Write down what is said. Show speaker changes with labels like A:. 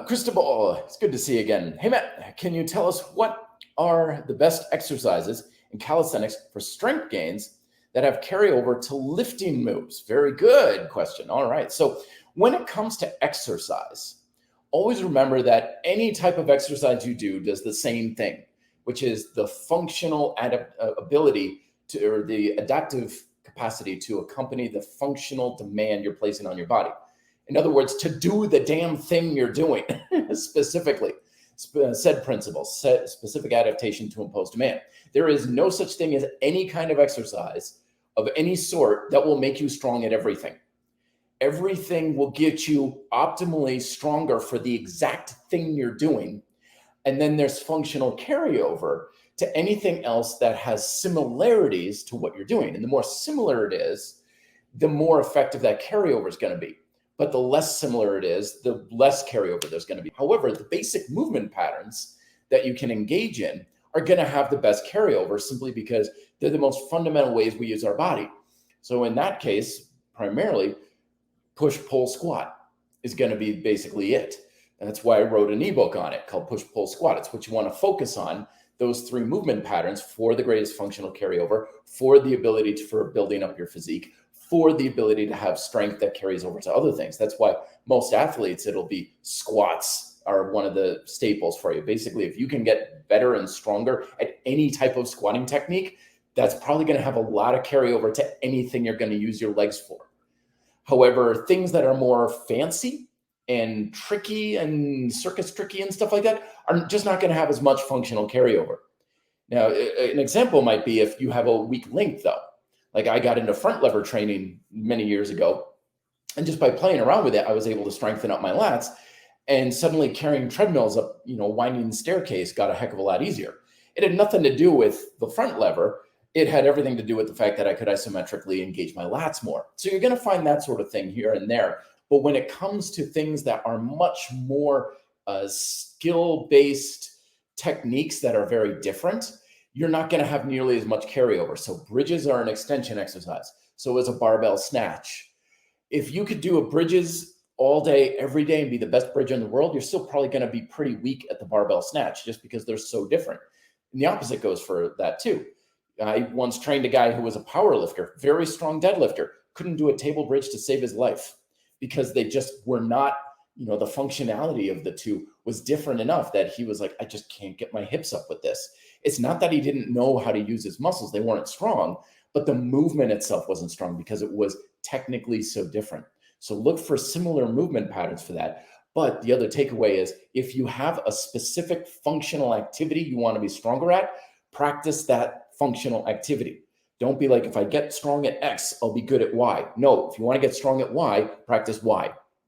A: Cristobal, it's good to see you again. Hey, Matt, can you tell us what are the best exercises in calisthenics for strength gains that have carryover to lifting moves? Very good question. All right. So when it comes to exercise, always remember that any type of exercise you do does the same thing, which is the functional ability to, or the adaptive capacity to accompany the functional demand you're placing on your body. In other words, to do the damn thing you're doing, specifically, said principle, specific adaptation to impose demand. There is no such thing as any kind of exercise of any sort that will make you strong at everything. Everything will get you optimally stronger for the exact thing you're doing. And then there's functional carryover to anything else that has similarities to what you're doing. And the more similar it is, the more effective that carryover is going to be. But the less similar it is, the less carryover there's going to be. However, the basic movement patterns that you can engage in are going to have the best carryover simply because they're the most fundamental ways we use our body. So in that case, primarily, push, pull, squat is going to be basically it. And that's why I wrote an ebook on it called Push, Pull, Squat. It's what you want to focus on, those three movement patterns for the greatest functional carryover, for the ability for building up your physique, for the ability to have strength that carries over to other things. That's why most athletes, it'll be squats are one of the staples for you. Basically, if you can get better and stronger at any type of squatting technique, that's probably going to have a lot of carryover to anything you're going to use your legs for. However, things that are more fancy and tricky and circus tricky and stuff like that are just not going to have as much functional carryover. Now, an example might be if you have a weak link, though. Like I got into front lever training many years ago, and just by playing around with it, I was able to strengthen up my lats, and suddenly carrying treadmills up, winding staircase got a heck of a lot easier. It had nothing to do with the front lever. It had everything to do with the fact that I could isometrically engage my lats more. So you're going to find that sort of thing here and there. But when it comes to things that are much more skill-based techniques that are very different, you're not going to have nearly as much carryover. So bridges are an extension exercise. So is a barbell snatch. If you could do a bridges all day, every day, and be the best bridger in the world, you're still probably going to be pretty weak at the barbell snatch just because they're so different. And the opposite goes for that too. I once trained a guy who was a power lifter, very strong deadlifter, couldn't do a table bridge to save his life because they just were not, the functionality of the two was different enough that he was like, I just can't get my hips up with this. It's not that he didn't know how to use his muscles. They weren't strong, but the movement itself wasn't strong because it was technically so different. So look for similar movement patterns for that. But the other takeaway is if you have a specific functional activity you want to be stronger at, practice that functional activity. Don't be like, if I get strong at X, I'll be good at Y. No, if you want to get strong at Y, practice Y.